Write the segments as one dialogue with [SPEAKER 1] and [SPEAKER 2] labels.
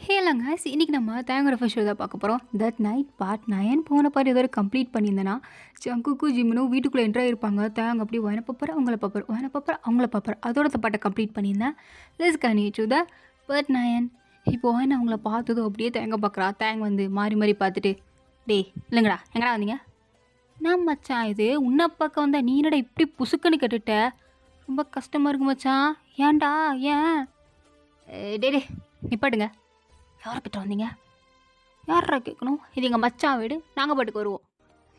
[SPEAKER 1] ஹேல guys இன்னைக்கு நம்ம தேங்கோட first show தான் பார்க்க போகிறோம். தட் நைட் பார்ட் 9 போன பாட்டு ஏதோ கம்ப்ளீட் பண்ணியிருந்தேன்னா சங்குக்கும் ஜிம்னும் வீட்டுக்குள்ளே என்ட்ரு ஆயிருப்பாங்க. தேங்க அப்படி வயன பப்பர் அவங்கள பப்பர் அதோட பாட்டை கம்ப்ளீட் பண்ணியிருந்தேன். Let's continue to the part 9. இப்போ வயன அவங்கள பார்த்ததும் அப்படியே தேங்க பார்க்குறா. தேங்க வந்து மாறி மாறி பார்த்துட்டு டே இல்லைங்கடா எங்கடா வந்தீங்க? நான் மச்சான் இது உன்னை பார்க்க வந்தா நீ என்னடா இப்படி புசுக்குன்னு கேட்டுட்ட? ரொம்ப கஷ்டமாக இருக்கு மச்சான். ஏன்டா ஏன்? டே டே நிப்பாட்டுங்க. யார்கிட்ட வந்தீங்க? யாரா கேட்கணும்? இது எங்கள் மச்சான் வீடு, நாங்கள் பாட்டுக்கு வருவோம்.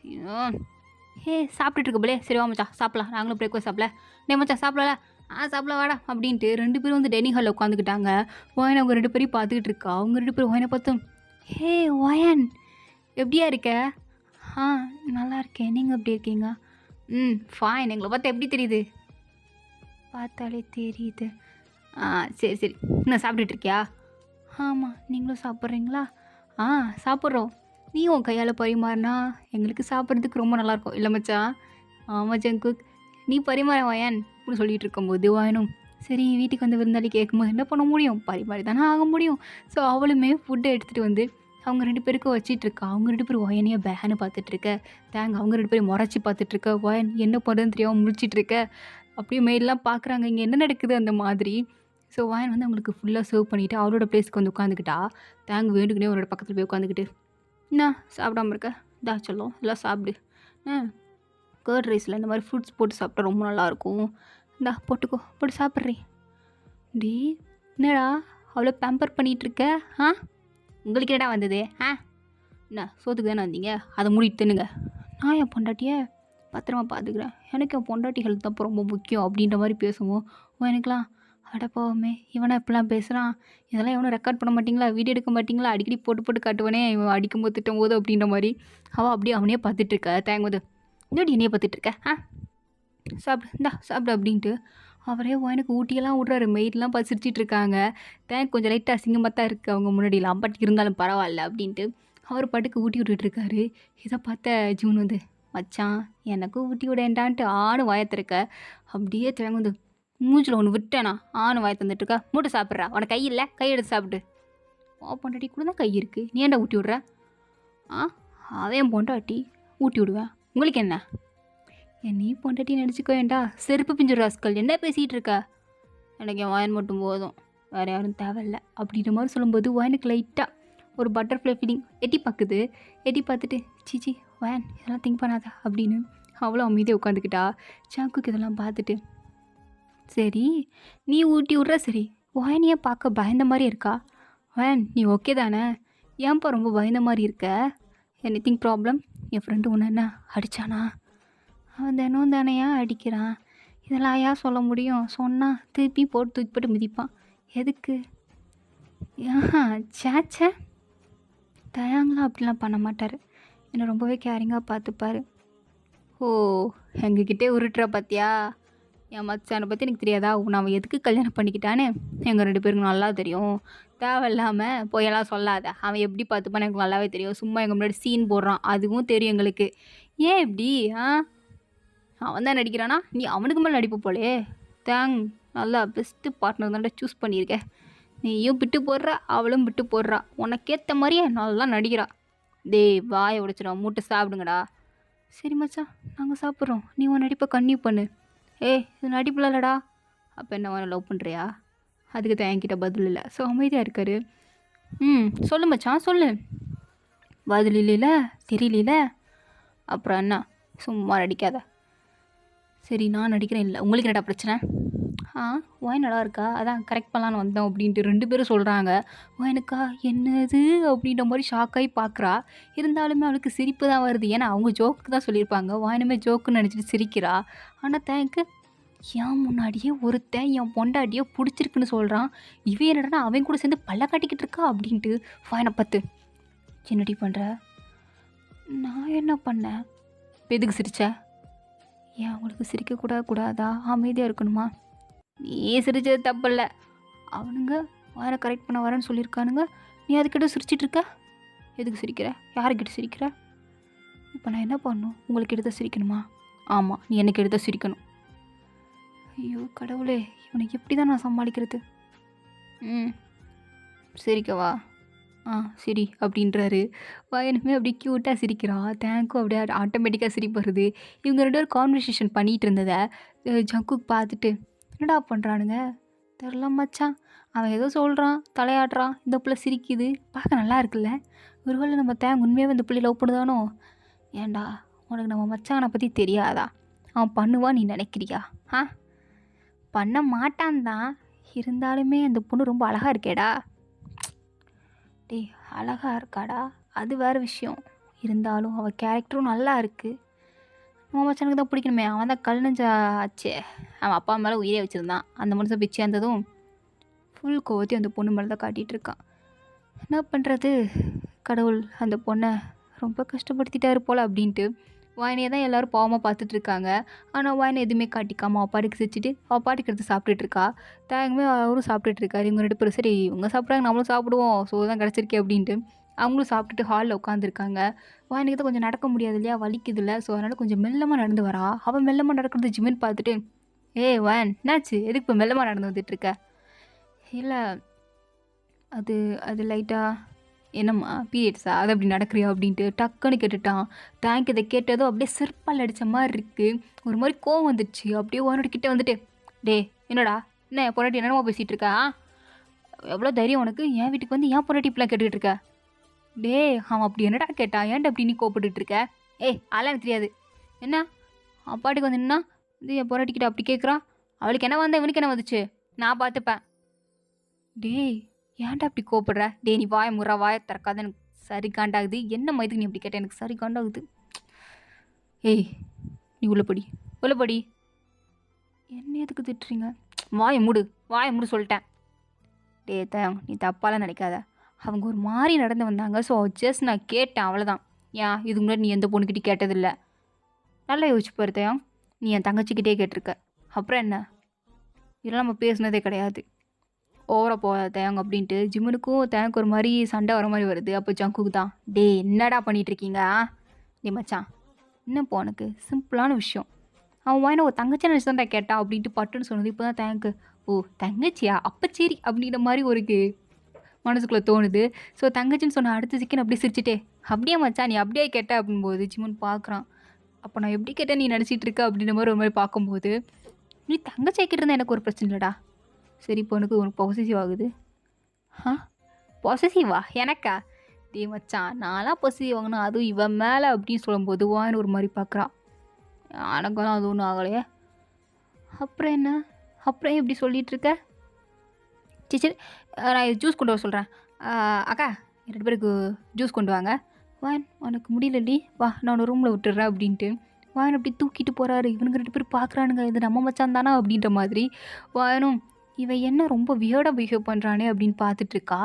[SPEAKER 1] ஐயோ சாப்பிட்டுட்டு இருக்க போலே. சரி வா மச்சான் சாப்பிட்லாம், நாங்களும் பிரேக்ஃபாஸ்ட் சாப்பிடல. டே மச்சான் சாப்பிடல. சாப்பிடல வாடா அப்படின்ட்டு 2 பேரும் வந்து டைனிங் ஹாலில் உட்காந்துக்கிட்டாங்க. ஒயன் அவங்க 2 பேரையும் பார்த்துக்கிட்டு இருக்கா. அவங்க 2 பேரும் ஒயனை பார்த்தோம். ஹே ஒயன் எப்படியா இருக்க? நல்லா இருக்கேன், நீங்கள் எப்படி இருக்கீங்க? ஃபைன். எங்களை பார்த்தா எப்படி தெரியுது? பார்த்தாலே தெரியுது. சரி சரி, இன்னும் சாப்பிட்டுட்டு இருக்கியா? ஆமாம், நீங்களும் சாப்பிட்றீங்களா? சாப்பிட்றோம். நீ உன் கையால் பரிமாறினா எங்களுக்கு சாப்பிட்றதுக்கு ரொம்ப நல்லாயிருக்கும் இல்லை மச்சான்? ஆமாம் ஜங்குக், நீ பரிமாற வாயன் அப்படின்னு சொல்லிகிட்டு இருக்கும்போது வாயனும் சரி வீட்டுக்கு வந்து விருந்தாளி கேட்கும்போது என்ன பண்ண முடியும், பரிமாறி தானே ஆக முடியும். ஸோ அவளுமே ஃபுட்டை எடுத்துகிட்டு வந்து அவங்க 2 பேருக்கும் வச்சிட்ருக்கா. அவங்க 2 பேரும் ஒயனையே பேன்னு பார்த்துட்ருக்க. தேங்க அவங்க 2 பேரும் முறைச்சி பார்த்துட்ருக்க. ஒயன் என்ன பண்ணுறதுன்னு தெரியாமல் முடிச்சிட்ருக்க. அப்படியே மெயிலெலாம் பார்க்குறாங்க இங்கே என்ன நடக்குது அந்த மாதிரி. ஸோ வாயன் வந்து அவங்களுக்கு ஃபுல்லாக சர்வ் பண்ணிவிட்டு அவளோட பிளேஸ்க்கு வந்து உட்காந்துக்கிட்டா. தேங்க வேண்டுக்குனே அவரோட பக்கத்தில் போய் உட்காந்துக்கிட்டு என்ன சாப்பிடாம இருக்க, இதா சொல்லும் எல்லாம் சாப்பிடு. கர்ட் ரைஸில் இந்த மாதிரி ஃப்ரூட்ஸ் போட்டு சாப்பிட்டா ரொம்ப நல்லாயிருக்கும். இந்தா போட்டுக்கோ, போட்டு சாப்பிட்றேன். டி என்னடா அவ்வளோ பேம்பர் பண்ணிகிட்ருக்க? உங்களுக்கு என்னடா வந்தது? என்ன சோத்துக்கு தானே வந்தீங்க, அதை மூடிட்டு தின்னுங்க. நான் என் பொண்டாட்டியை பத்திரமா பார்த்துக்கிறேன், எனக்கு என் பொண்டாட்டி ஹெல்த் தான் ரொம்ப முக்கியம் அப்படின்ற மாதிரி பேசுவோம். எனக்குலாம் அடப்பாவுமே இவனை இப்படிலாம் பேசுகிறான், இதெல்லாம் இவனை ரெக்கார்ட் பண்ண மாட்டிங்களா, வீடியோ எடுக்க மாட்டிங்களா, அடிக்கடி போட்டு போட்டு காட்டுவனே இவன் அடிக்கும்போது திட்டும் போது அப்படின்ற மாதிரி அவள் அப்படியே அவனே பார்த்துட்ருக்க. தேங்கும்போது இன்னொடி என்னையே பார்த்துட்ருக்க. சாப்பிடு இந்தா சாப்பிடு அப்படின்ட்டு அவரே எனக்கு ஊட்டியெல்லாம் விட்றாரு. மெயிட்லாம் பார்த்து சிரிச்சிட்டு இருக்காங்க. தேங்க் கொஞ்சம் லைட்டாக அசிங்கமாக தான் இருக்குது அவங்க முன்னாடிலாம், பட் இருந்தாலும் பரவாயில்ல அப்படின்ட்டு அவர் பாட்டுக்கு ஊட்டி விட்டுட்ருக்காரு. இதை பார்த்த ஜூன் வந்து மச்சான் எனக்கும் ஊட்டி விடேன்டான்ட்டு வாயத்திருக்க. அப்படியே தேங்க வந்து மூஞ்சில் ஒன்று விட்டேனா வாயை தந்துட்டுருக்கா. மூட்டை சாப்பிட்றா, உனக்கு கை இல்லை, கை எடுத்து சாப்பிட்டு. பொண்டாட்டி கூட தான் கை இருக்குது, நீ ஏன்டா ஊட்டி விட்ற? அவன் பொண்டாட்டி ஊட்டி விடுவேன், உங்களுக்கு என்ன? என்னையும் பொண்டாட்டி நினச்சிக்கோ ஏன்டா செருப்பு பிஞ்சு ராஸ்கல், என்ன பேசிகிட்டு இருக்க? எனக்கு என் வாயன் மட்டும் போதும், வேறு யாரும் தேவையில்லை அப்படின்ற மாதிரி சொல்லும்போது வாயனுக்கு லைட்டாக ஒரு பட்டர்ஃப்ளை ஃபீலிங் எட்டி பார்க்குது. எட்டி பார்த்துட்டு சீச்சி வாயன் இதெல்லாம் திங்க் பண்ணாத அப்படின்னு அவ்வளோ அமைதியாக உட்காந்துக்கிட்டா. சாக்குக்கு இதெல்லாம் பார்த்துட்டு சரி நீ ஊட்டி விட்ற, சரி வாயனியே பார்க்க பயந்த மாதிரி இருக்கா? வாயன் நீ ஓகே தானே? ஏன்ப்பா ரொம்ப பயந்த மாதிரி இருக்க? Anything problem? என் ஃப்ரெண்டு ஒன்று என்ன அடித்தானா? அவன் தினம் தானையா அடிக்கிறான், இதெல்லாம் ஐயா சொல்ல முடியும்? சொன்னால் திருப்பி போட்டு தூக்கி போட்டு மிதிப்பான். எதுக்கு? சேச்சே தயாங்களாம் அப்படிலாம் பண்ண மாட்டார், என்னை ரொம்பவே கேரிங்காக பார்த்துப்பார். எங்ககிட்டே உருட்டுற பார்த்தியா? என் மச்சானை பற்றி எனக்கு தெரியாதா? அவன் எதுக்கு கல்யாணம் பண்ணிக்கிட்டான்னு எங்கள் 2 பேருக்கு நல்லா தெரியும். தேவையில்லாமல் போயெல்லாம் சொல்லாத, அவன் எப்படி பார்த்துப்பான்னு எனக்கு நல்லாவே தெரியும். சும்மா எங்கள் முன்னாடி சீன் போடுறான், அதுவும் தெரியும் எங்களுக்கு. ஏன் இப்படி? அவன் தான் நடிக்கிறானா, நீ அவனுக்கு மேலே நடிப்பு போலே. நல்லா பெஸ்ட்டு பார்ட்னர் தான்டா சூஸ் பண்ணியிருக்க. நீயும் விட்டு போடுறா, அவளும் விட்டு போடுறா, உனக்கேற்ற மாதிரியே நல்லா நடிக்கிறா. வாயை உடைச்சிடா, மூட்டை சாப்பிடுங்கடா. சரி மச்சான் நாங்கள் சாப்பிட்றோம், நீ உன் நடிப்பை கன்னியூ பண்ணு. இது நடிப்பில் இல்லைடா. அப்போ என்ன அவனை லவ் பண்ணுறியா? அதுக்கு தான் என்கிட்ட பதில் இல்லை. ஸோ அமைதியாக இருக்காரு. சொல்லு மச்சான் சொல்லு. பதில் இல்லைல்ல, தெரியல, அப்புறம் என்ன சும்மா நடிக்காத. சரி நான் நடிக்கிறேன், இல்லை உங்களுக்கு என்னடா பிரச்சனை? வாய் நல்லா இருக்கா, அதான் கரெக்ட் பண்ணலான்னு வந்தோம் அப்படின்ட்டு 2 பேரும் சொல்கிறாங்க. வாயனுக்கா என்னது அப்படின்ற மாதிரி ஷாக்காகி பார்க்குறா. இருந்தாலுமே அவளுக்கு சிரிப்பு தான் வருது, ஏன்னா அவங்க ஜோக்கு தான் சொல்லியிருப்பாங்க. வாயனுமே ஜோக்குன்னு நினச்சிட்டு சிரிக்கிறா. ஆனால் தேங்க்கு என் முன்னாடியே ஒருத்தன் என் பொண்டாட்டியோ பிடிச்சிருக்குன்னு சொல்கிறான், இவன் என்னடா அவன் கூட சேர்ந்து பல்ல காட்டிக்கிட்டு இருக்கா அப்படின்ட்டு வாயனை பார்த்து என்னடி பண்ணுற? நான் என்ன பண்ணேன்? எதுக்கு சிரிச்ச? ஏன் அவங்களுக்கு சிரிக்கக்கூடாதா, அமைதியாக இருக்கணுமா? நீ சிரிச்சது தப்பில்லை, அவனுங்க வாரை கரெக்ட் பண்ண வரேன்னு சொல்லியிருக்கானுங்க, நீ அதுக்கிட்ட சிரிச்சிட்ருக்க. எதுக்கு சிரிக்கிற? யாருக்கிட்ட சிரிக்கிற? இப்போ நான் என்ன பண்ணணும்? உங்களுக்கு எடுத்த சிரிக்கணுமா? ஆமாம், நீ எனக்கு எடுத்த சிரிக்கணும். ஐயோ கடவுளே, இவனுக்கு எப்படி தான் நான் சமாளிக்கிறது? சிரிக்கவா? ஆ சரி அப்படின்றாரு. பையனுமே அப்படியே க்யூட்டா சிரிக்கிறா. தேங்க்கும் அப்படியே ஆட்டோமேட்டிக்கா சிரிப்பு வருது. இவங்க 2 பேரும் கான்வர்சேஷன் பண்ணிட்டு இருந்தத ஜங்குக் பார்த்துட்டு, "என்னடா பண்றானுங்க? தெர்ல மச்சான். அவன் ஏதோ சொல்றான், தலையாட்டுறான். இந்த புள்ள சிரிக்குது. பார்க்க நல்லா இருக்குல்ல. ஒருவேளை நம்ம தேங் உண்மையாவே இந்த புள்ளைய லவ் பண்ணுதானோ? ஏன்டா உனக்கு நம்ம மச்சான பத்தி தெரியாதா? அவன் பண்ணுவான்னு நீ நினைக்கிறியா? ஆ? பண்ண மாட்டான் தான். இருந்தாலுமே அந்த பொண்ணு ரொம்ப அழகா இருக்கேடா." டேய் அழகா இருக்காடா, அது வேற விஷயம். இருந்தாலும் அவ கேரக்டரும் நல்லா இருக்கு. நம்ம மச்சானுக்கு தான் பிடிக்கணுமே. அவன் தான் கல் நெஞ்ச ஆச்சே. அவன் அப்பா மேலே உயிரே வச்சிருந்தான். அந்த மனுஷன் போய் சேர்ந்ததும் ஃபுல் கோவத்தையும் அந்த பொண்ணு மேலே தான் காட்டிகிட்டு இருக்கான். என்ன பண்ணுறது, கடவுள் அந்த பொண்ணை ரொம்ப கஷ்டப்படுத்திட்டாரு போல் அப்படின்ட்டு வாயினையை தான் எல்லோரும் பாவமாக பார்த்துட்ருக்காங்க. ஆனால் வாயினை எதுவுமே காட்டிக்காமல் அவள் பாட்டுக்கு சிரிச்சிட்டு அவள் பாட்டுக்கு எடுத்து சாப்பிட்டுட்டு இருக்கா. தேங்கமே அவரும் சாப்பிட்டுட்டு இருக்காரு. இவங்க 2 பேரும் சரி இவங்க சாப்பிட்றாங்க நம்மளும் சாப்பிடுவோம், ஸோ தான் கிடச்சிருக்கே அப்படின்ட்டு அவங்களும் சாப்பிட்டுட்டு ஹாலில் உட்காந்துருக்காங்க. வாயினுக்கு தான் கொஞ்சம் நடக்க முடியாது இல்லையா, வலிக்குது இல்லை, ஸோ அதனால் கொஞ்சம் மெல்லமாக நடந்து வரா. அவள் மெல்லமாக நடக்கிறது ஜிம்மின்னு பார்த்துட்டு, ஏய் வான் என்னாச்சு, எதுக்கு இப்போ மெல்லமாக நடந்து வந்துட்டுருக்க? இல்லை அது அது லைட்டாக என்னம்மா பீரியட்ஸா, அது அப்படி நடக்கிறியா அப்படின்ட்டு டக்குன்னு கேட்டுட்டான். தேங்க் இதை கேட்டதும் அப்படியே செருப்பால் அடித்த மாதிரி இருக்குது. ஒரு மாதிரி கோவம் வந்துடுச்சு. அப்படியே ஓனோட கிட்டே வந்துட்டு, டே என்னடா என்ன பொண்டாட்டி என்னமா பேசிகிட்டு இருக்கா? எவ்வளோ தைரியம் உனக்கு என் வீட்டுக்கு வந்து ஏன் பொண்டாட்டி இப்படிலாம் கேட்டுக்கிட்டு இருக்க? டே அவன் அப்படி என்னடா கேட்டான், ஏன்டா அப்படி நீ கோப்பிட்டு இருக்க? ஏய் அதெல்லாம் எனக்கு தெரியாது. என்ன அப்பாட்டுக்கு வந்து நின்னா இது என் பொண்டாட்டிக்கிட்ட அப்படி கேட்குறான். அவளுக்கு என்ன வந்தா இவனுக்கு என்ன வந்துச்சு, நான் பார்த்துப்பேன். டேய் ஏன்டா அப்படி கோப்படுற? டே நீ வாய முறா, வாய திறக்காத, எனக்கு சரி காண்டாகுது. என்ன மயத்துக்கு நீ அப்படி கேட்ட, எனக்கு சரி காண்டாகுது. ஏய் நீ உள்ளபடி உள்ளபடி என்ன எதுக்கு திட்டுறீங்க? வாய மூடு சொல்லிட்டேன். டே நீ தப்பாலாம் நினைக்காத. அவங்க ஒரு மாதிரி நடந்து வந்தாங்க, ஸோ ஜஸ்ட் நான் கேட்டேன் அவ்வளோதான். ஏன் இதுக்கு முன்னாடி நீ எந்த பொண்ணுக்கிட்டே கேட்டதில்லை. நல்லா யோசிச்சு பாரு தயம், நீ என் தங்கச்சிக்கிட்டே கேட்டிருக்க. அப்புறம் என்ன, இதெல்லாம் நம்ம பேசுனதே கிடையாது. ஓவராக போகாத தேங்க அப்படின்ட்டு ஜிம்முனுக்கும் தேங்க்கு ஒரு மாதிரி சண்டை வர மாதிரி வருது. அப்போ ஜங்குக்கு தான், டே என்னடா பண்ணிகிட்ருக்கீங்க? டே மச்சான் என்னப்போ உனக்கு சிம்பிளான விஷயம். அவன் வாயின ஒரு தங்கச்சி நினச்சி தான் கேட்டான் அப்படின்ட்டு பட்டுன்னு சொன்னது. இப்போ தான் தேங்க்கு, ஓ தங்கச்சியா, அப்போ சரி அப்படின்ற மாதிரி ஒரு மனசுக்குள்ளே தோணுது. ஸோ தங்கச்சின்னு சொன்ன அடுத்த சிக்கன் அப்படியே சிரிச்சிட்டே, அப்படியே மச்சான் நீ அப்படியே கேட்ட அப்படின்போது ஜிம்முன்னு பார்க்குறான். அப்போ நான் எப்படி கேட்டேன் நீ நினச்சிட்டு இருக்க அப்படின்ற மாதிரி ஒரு மாதிரி பார்க்கும்போது, நீ தங்கச்சி ஆக்கிட்டு இருந்தால் எனக்கு ஒரு பிரச்சனை இல்லைடா. சரி இப்போ உனக்கு பொசசிவ் ஆகுது. ஆ பொசசிவா எனக்கா? டே மச்சான் நான்லாம் பொசசிவ் வாங்கினா அதுவும் இவன் மேலே அப்படின்னு சொல்லும்போது வான்னு ஒரு மாதிரி பார்க்குறான். எனக்கெல்லாம் அது ஒன்றும் ஆகலையே. அப்புறம் என்ன, அப்புறம் எப்படி சொல்லிகிட்டு இருக்க? சரி நான் ஜூஸ் கொண்டு வர சொல்கிறேன். அக்கா 2 பேருக்கு ஜூஸ் கொண்டு வாங்க. வான் உனக்கு முடியலடி, வா நான் உன்னை ரூமில் விட்டுடுறேன் அப்படின்ட்டு வான் அப்படி தூக்கிட்டு போகிறாரு. இவனுங்க 2 பேர் பார்க்குறானுங்க, இது நம்ம மச்சான் தானா அப்படின்ற மாதிரி. வானும் இவன் என்ன ரொம்ப வியர்டாக பிஹேவ் பண்ணுறானே அப்படின்னு பார்த்துட்ருக்கா.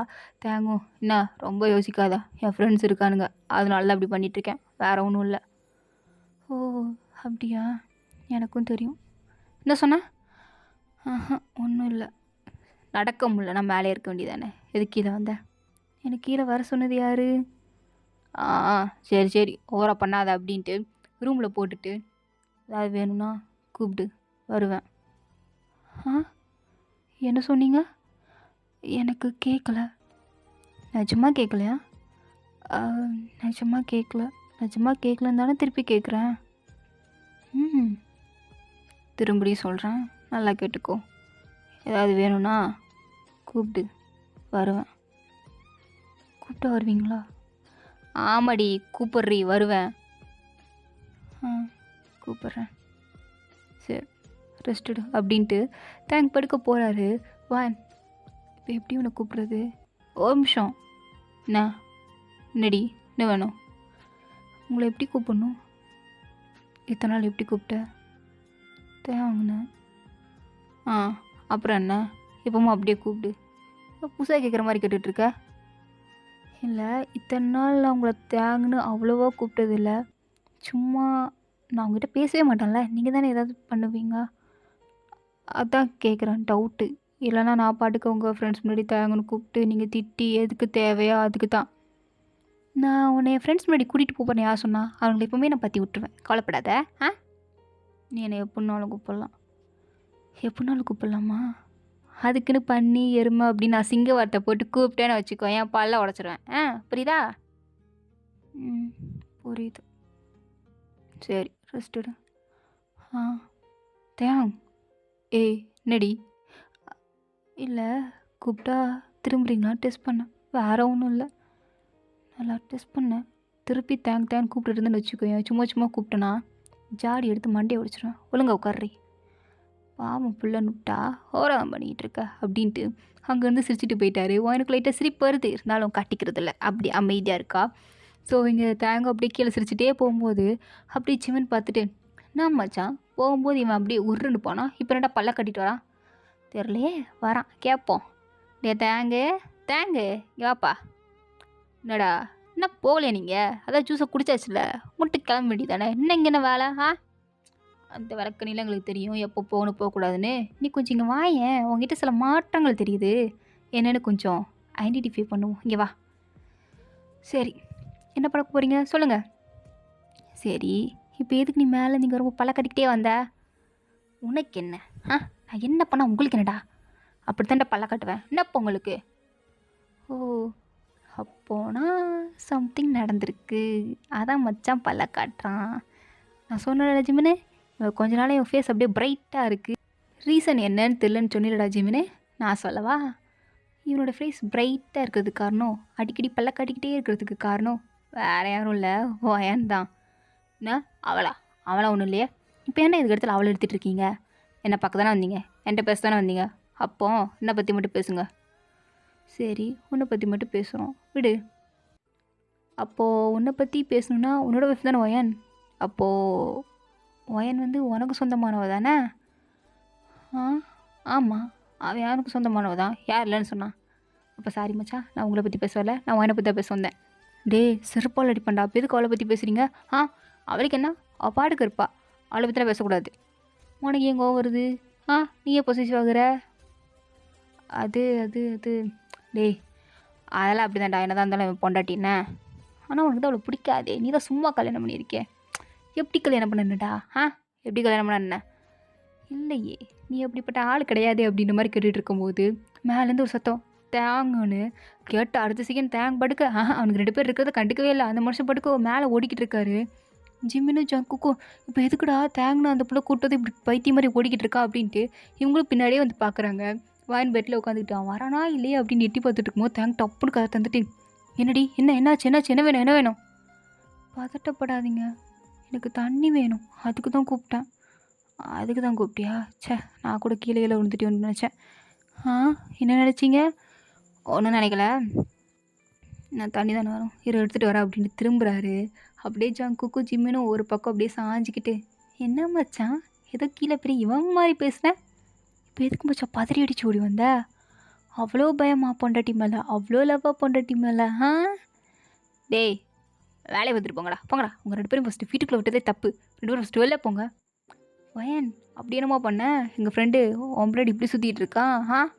[SPEAKER 1] தேங்கும் என்ன ரொம்ப யோசிக்காத, என் ஃப்ரெண்ட்ஸ் இருக்கானுங்க அதனால தான் அப்படி பண்ணிகிட்ருக்கேன், வேறு ஒன்றும் இல்லை. ஓ அப்படியா, எனக்கும் தெரியும். என்ன சொன்னேன்? ஒன்றும் இல்லை, நடக்க முடியல, நான் மேலே இருக்க வேண்டியதானே, எது கீழே வந்தேன்? எனக்கு கீழே வர சொன்னது யார்? சரி சரி ஓவராக பண்ணாத அப்படின்ட்டு ரூமில் போட்டுட்டு, ஏதாவது வேணும்னா கூப்பிட்டு வருவேன். என்ன சொன்னீங்க? எனக்கு கேட்கல. நிஜமாக கேட்கலையா? நிஜமாக கேட்கல. நிஜமாக கேட்கலன்னு தானே திருப்பி கேட்குறேன். திரும்பியும் சொல்கிறேன், நல்லா கேட்டுக்கோ. ஏதாவது வேணும்னா கூப்பிட்டு வருவேன். கூப்பிட்டு வருவீங்களா? ஆமாடி கூப்பிட்றி, வருவேன். கூப்பிட்றேன். சரி ரெஸ்டடு அப்படின்ட்டு தேங்க் படுக்க போகிறாரு. வான் இப்போ எப்படி உன்னை கூப்பிட்றது? ஒரு நிமிஷம். என்ன என்னடி என்ன வேணும்? உங்களை எப்படி கூப்பிடணும்? இத்தனை நாள் எப்படி கூப்பிட்ட? தேவாங்கண்ணேன். அப்புறம் என்ன, இப்போமா அப்படியே கூப்பிடு. புதுசாக கேட்குற மாதிரி கேட்டுட்ருக்க. இல்லை இத்தனை நாள் அவங்கள தேங்கன்னு அவ்வளோவா கூப்பிட்டதில்ல. சும்மா நான் உங்ககிட்ட பேசவே மாட்டேன்ல, நீங்கள் தானே ஏதாவது பண்ணுவீங்க, அதான் கேட்குறேன், டவுட்டு. இல்லைனா நான் பாட்டுக்கு உங்கள் ஃப்ரெண்ட்ஸ் முன்னாடி தேங்கன்னு கூப்பிட்டு நீங்கள் திட்டி எதுக்கு தேவையா அதுக்கு தான். நான் உன்னை என் ஃப்ரெண்ட்ஸ் முன்னாடி கூட்டிகிட்டு போகிறேன் யார் சொன்னால், அவங்களை எப்போவுமே நான் பற்றி விட்டுருவேன், கவலைப்படாத. நீ என்னை எப்படினாலும் கூப்பிட்லாம். எப்படினாலும் கூப்பிட்லாமா? அதுக்குன்னு பண்ணி எருமை அப்படின்னு அசிங்க வார்த்தை போட்டு கூப்பிட்டேன்னு வச்சுக்கோ என் பல்ல உடச்சிருவேன். புரியுதா? ம் புரியுது. சரி ரெஸ்ட் எடு. ஆ தேங். ஏய் என்னடி? இல்லை கூப்பிட்டா திரும்புறீங்களா டெஸ்ட் பண்ணேன், வேற ஒன்றும் இல்லை. நல்லா டெஸ்ட் பண்ணேன். திருப்பி தேங்க் கூப்பிட்டு இருந்தேன்னு வச்சுக்கோயேன், சும்மா சும்மா கூப்பிட்டேனா ஜாடி எடுத்து மண்டையை உடைச்சிருவேன். ஒழுங்கா உட்கார்றி. பாவம் புள்ள நுட்டா ஓரம் பண்ணிக்கிட்டு இருக்க அப்படின்ட்டு அங்கேருந்து சிரிச்சிட்டு போயிட்டாரு. எனக்கு லைட்டாக சிரிப்பு வருது, இருந்தாலும் காட்டிக்கிறது இல்லை, அப்படி அமைதியாக இருக்கா. ஸோ இங்கே தேங்காய் அப்படியே கீழே சிரிச்சிட்டே போகும்போது அப்படியே சிவன் பார்த்துட்டு என்ன மச்சான் போகும்போது இவன் அப்படியே உருன்னு போனான், இப்போ என்னடா பல்ல கட்டிட்டு வரான் தெரியலையே, வரான் கேட்போம். டே தேங்கு இங்கே வாப்பா. என்னடா என்ன போகலையா நீங்கள்? அதான் ஜூஸை குடிச்சாச்சுல, முட்டு கிளம்ப வேண்டியதானே, என்ன இங்கே என்ன வேலை? அந்த விளக்கணியில் எங்களுக்கு தெரியும் எப்போ போகணும் போகக்கூடாதுன்னு. நீ கொஞ்சம் இங்கே வாயேன், உங்ககிட்ட சில மாற்றங்கள் தெரியுது, என்னென்னு கொஞ்சம் ஐடென்டிஃபை பண்ணுவோம். இங்கே வா. சரி என்ன பண்ண போகிறீங்க சொல்லுங்கள். சரி இப்போ எதுக்கு நீ மேலே நீங்கள் ரொம்ப பல்ல கட்டிக்கிட்டே வந்த? உனக்கு என்ன? நான் என்ன பண்ணால் உங்களுக்கு என்னடா? அப்படித்தான்டா பல்ல கட்டுவேன், என்னப்போ உங்களுக்கு? ஓ அப்போனா சம்திங் நடந்திருக்கு, அதான் மச்சான் பல்ல காட்டுறான். நான் சொன்னேன் ஜிமினு, கொஞ்ச நாள் என் ஃபேஸ் அப்படியே பிரைட்டாக இருக்குது, ரீசன் என்னன்னு தெரிலன்னு சொன்னிடா ஜிமினு. நான் சொல்லவா? இவனோட ஃபேஸ் பிரைட்டாக இருக்கிறதுக்கு காரணம், அடிக்கடி பல்ல காட்டிக்கிட்டே இருக்கிறதுக்கு காரணம் வேறு யாரும் இல்லை, ஓயன் தான். என்ன அவளா ஒன்றும் இல்லையே. இப்போ என்ன இதுக்கு இடத்துல அவளை எடுத்துகிட்டு இருக்கீங்க? என்னை பார்க்க தானே வந்தீங்க, என்கிட்ட பேச தானே வந்தீங்க, அப்போ என்னை பற்றி மட்டும் பேசுங்க. சரி உன்னை பற்றி மட்டும் பேசுகிறோம் விடு. அப்போது உன்னை பற்றி பேசணுன்னா உன்னோட ஒய்ஃப் தானே ஒயன், அப்போது ஒயன் வந்து உனக்கு சொந்தமானவ தானே? ஆமாம் அவன் யாருக்கு சொந்தமானவ தான், யார் இல்லைன்னு சொன்னான். அப்போ சாரி மச்சான், நான் உங்களை பற்றி பேசல, நான் ஒயனை பற்றி தான் பேச வந்தேன். டே செருப்பால் அடிப்பண்டா, அப்போ எதுக்கு அவளை பற்றி பேசுகிறீங்க? அவளுக்கு என்ன, அவள் பாடுக்கு இருப்பா, அவளை பற்றிலாம் பேசக்கூடாது. உனக்கு எங்கே வருது? நீ ஏன் பொசிட்டிவ் ஆகுற? அது அது அது டேய் அதெல்லாம் அப்படி தான்டா, என்ன தான் இருந்தாலும் பொண்டாட்டின்னு. ஆனால் உனக்கு தான் அவளை பிடிக்காதே, நீ தான் சும்மா கல்யாணம் பண்ணியிருக்கே. எப்படி கல்யாணம் பண்ணணுடா? எப்படி கல்யாணம் பண்ண? இல்லையே நீ அப்படிப்பட்ட ஆள் கிடையாது அப்படின்ற மாதிரி கேட்டுட்டு இருக்கும்போது மேலேருந்து ஒரு சத்தம் தேங்குன்னு கேட்டு அடுத்த செகண்ட் தேங்க படுக்க அவனுக்கு 2 பேர் இருக்கிறத கண்டுக்கவே இல்லை. அந்த மனுஷன் படுக்க மேலே ஓடிக்கிட்டு இருக்காரு. ஜிம்மினு ஜங்குக்கும் இப்போ எதுக்குடா தேங்கன்னு அந்த பிள்ளை கூட்டத்தை இப்படி பைத்தியம் மாதிரி ஓடிக்கிட்டு இருக்கா அப்படின்ட்டு இவங்களும் பின்னாடியே வந்து பார்க்குறாங்க. வாயின் பெட்டில் உட்காந்துக்கிட்டான், வரானா இல்லையே அப்படின்னு எட்டி பார்த்துட்டு இருக்கும்போது தேங்க டப்புன்னு கதை தந்துட்டு, என்னடி என்னாச்சு என்ன வேணும்? பதட்டப்படாதீங்க, எனக்கு தண்ணி வேணும், அதுக்கு தான் கூப்பிட்டேன். அதுக்கு தான் கூப்பிட்டியா? நான் கூட கீழே விழுந்துட்டு வந்து நினச்சேன். என்ன நினச்சிங்க? ஒன்றும் நினைக்கல, நான் தண்ணி தானே வரும், எடுத்துகிட்டு வரேன் அப்படின்ட்டு திரும்புகிறாரு. அப்படியே ஜங்குக்கு ஜிம்மினும் ஒரு பக்கம் அப்படியே சாஞ்சிக்கிட்டு, என்ன மச்சான் ஏதோ கீழே பெரிய இவன் மாதிரி பேசுனேன், இப்போ எதுக்கு மச்சான் பதறி அடிச்சு ஓடி வந்த? அவ்வளோ பயமா பொண்டாட்டி மேலே, அவ்வளோ லவ்வா பொண்டாட்டி மேலே? டேய் வேலையை வந்துட்டு போங்கடா உங்கள் 2 பேரும் ஃபஸ்ட்டு வீட்டுக்குள்ளே விட்டதே தப்பு, 2 பேரும் ஃபஸ்ட்டு வெளில போங்க. வயன் அப்படி என்னமா பண்ண? எங்கள் ஃப்ரெண்டு ஒம்பளடி இப்படி சுற்றிட்டு இருக்கான்.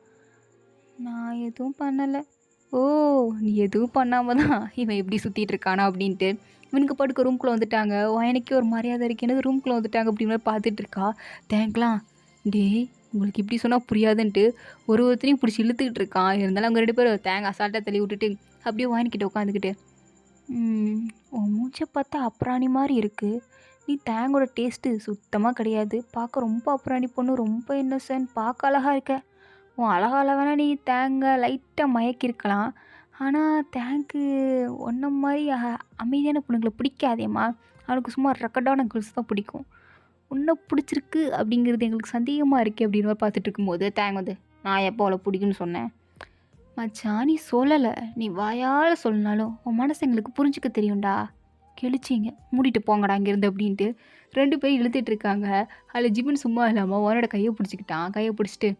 [SPEAKER 1] நான் எதுவும் பண்ணலை. ஓ நீ எதுவும் பண்ணாமல் தான் இவன் எப்படி சுற்றிட்டு இருக்கானா அப்படின்ட்டு இவனுக்கு படுக்க ரூம்குள்ளே வந்துட்டாங்க. எனக்கே ஒரு மரியாதை இருக்கு, என்னது ரூம்குள்ளே வந்துட்டாங்க அப்படின்னு பார்த்துட்டு இருக்கா. தேங்கலாம் டே உங்களுக்கு இப்படி சொன்னால் புரியாதுன்ட்டு ஒருத்தரையும் பிடிச்சி இழுத்துக்கிட்டு இருக்கான். இருந்தாலும் அவங்க 2 பேரும் தேங்க அசால்ட்டாக தள்ளி விட்டுட்டு அப்படியே வாங்கிக்கிட்ட உட்காந்துக்கிட்டு, உன் மூச்சை பார்த்தா அப்புறாணி மாதிரி இருக்குது, நீ தேங்கோட டேஸ்ட்டு சுத்தமாக கிடையாது, பார்க்க ரொம்ப அப்புறாணி பொண்ணு, ரொம்ப இன்னசென்ட், பார்க்க அழகாக இருக்க. உன் அழகால் வேணால் நீ தேங்காய் லைட்டாக மயக்கிருக்கலாம், ஆனால் தேங்கு ஒன்றை மாதிரி அமைதியான பொண்ணுங்களை பிடிக்காதேம்மா, அவனுக்கு சும்மா ரெக்கடான கேர்ள்ஸ் தான் பிடிக்கும். உன்னை பிடிச்சிருக்கு அப்படிங்கிறது எங்களுக்கு சந்தேகமாக இருக்குது அப்படின்னு மாதிரி பார்த்துட்டு இருக்கும்போது தேங்க வந்து, நான் எப்போ அவளை பிடிக்குன்னு சொன்னேன்? மச்சான் நீ சொல்லலை, நீ வாயால் சொல்லனாலும் உன் மனசு எங்களுக்கு புரிஞ்சுக்க தெரியும்டா. கிழிச்சிங்க மூடிட்டு போங்கடா இங்கேருந்து அப்படின்ட்டு 2 பேரும் இழுத்துட்டு இருக்காங்க. அதில் ஜிம்மின் சும்மா இல்லாமல் அவனோட கையை பிடிச்சிக்கிட்டான். கையை பிடிச்சிட்டு,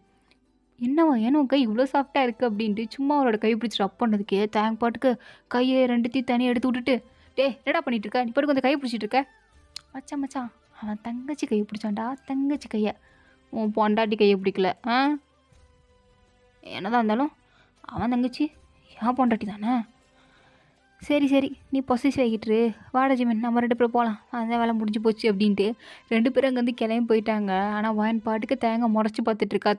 [SPEAKER 1] என்னவா ஏன்னா உன் கை இவ்வளோ சாஃப்டாக இருக்குது அப்படின்ட்டு சும்மா அவரோட கையை பிடிச்சிட்டு அப் பண்ணதுக்கே தேங்க பாட்டுக்கு கையை 2த்தையும் தனியாக எடுத்து விட்டுட்டு, என்னடா பண்ணிட்டு இருக்க, நீ பாட்டுக்கு அந்த கையை பிடிச்சிட்டு இருக்க? மச்சான் அவன் தங்கச்சி கையை பிடிச்சான்டா, தங்கச்சி கையை, உன் பொண்டாட்டி கையை பிடிக்கல. என்னதான் இருந்தாலும் அவன் தங்கச்சி என் பொண்டாட்டி தானே. சரி நீ பொசிஸ் ஆகிட்டுரு, வாடா ஜிமின் நம்ம 2 பேரும் போகலாம், அந்த வேலை முடிஞ்சு போச்சு அப்படின்ட்டு 2 பேரும் அங்கேருந்து கிளம்பி போயிட்டாங்க. ஆனால் வாயின் பாட்டுக்கு தேங்க முடச்சி பார்த்துட்ருக்கா.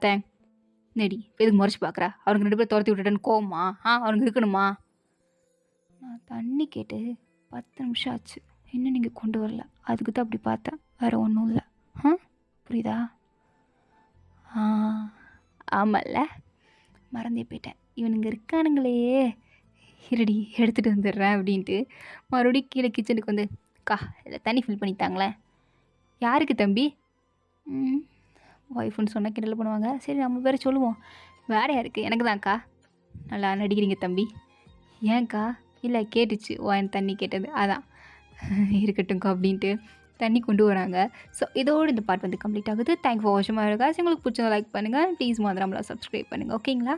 [SPEAKER 1] என்னடி எதுக்கு முறைச்சி பார்க்குற? அவனுங்க 2 பேரும் துரத்தி விட்டுட்டேன்னு கோவமா? அவனுங்க இருக்கணுமா? நான் தண்ணி கேட்டு 10 நிமிஷம் ஆச்சு. இன்னும் நீங்க கொண்டு வரல. அதுக்கு தான் அப்படி பார்த்தேன். வேற ஒன்றும் இல்ல. ஆ புரியுதா? ஆ ஆமால்ல. மறந்தே போயிட்டேன். இவனுங்க இருக்கானுங்களே! இருடி எடுத்துட்டு வந்துடுறேன் அப்படின்ட்டு மறுபடியும் கீழே கிச்சனுக்கு வந்து, அக்கா இதில் தண்ணி ஃபில் பண்ணி தாங்களேன். யாருக்கு தம்பி? ம் ஒய்ஃப்னு சொன்னா கிண்டல் பண்ணுவாங்க. சரி நம்ம பேர சொல்லுவோம். வேற யாருக்கு? எனக்கு தான்க்கா. நல்லா நடிக்கிறீங்க தம்பி. ஏன்க்கா? இல்லை கேட்டுச்சு. என் தண்ணி கேட்டது. அதான். இருக்கட்டும்க்கா அப்படின்ட்டு தண்ணி கொண்டு வராங்க. ஸோ இதோடு இந்த பார்ட் வந்து கம்ப்ளீட் ஆகுது. தேங்க் ஃபார் வாட்சிங் மை வீடியோ காய்ஸ். உங்களுக்கு பிடிச்சத லைக் பண்ணுங்கள். ப்ளீஸ் மறந்துடாம சப்ஸ்கிரைப் பண்ணுங்கள். ஓகேங்களா?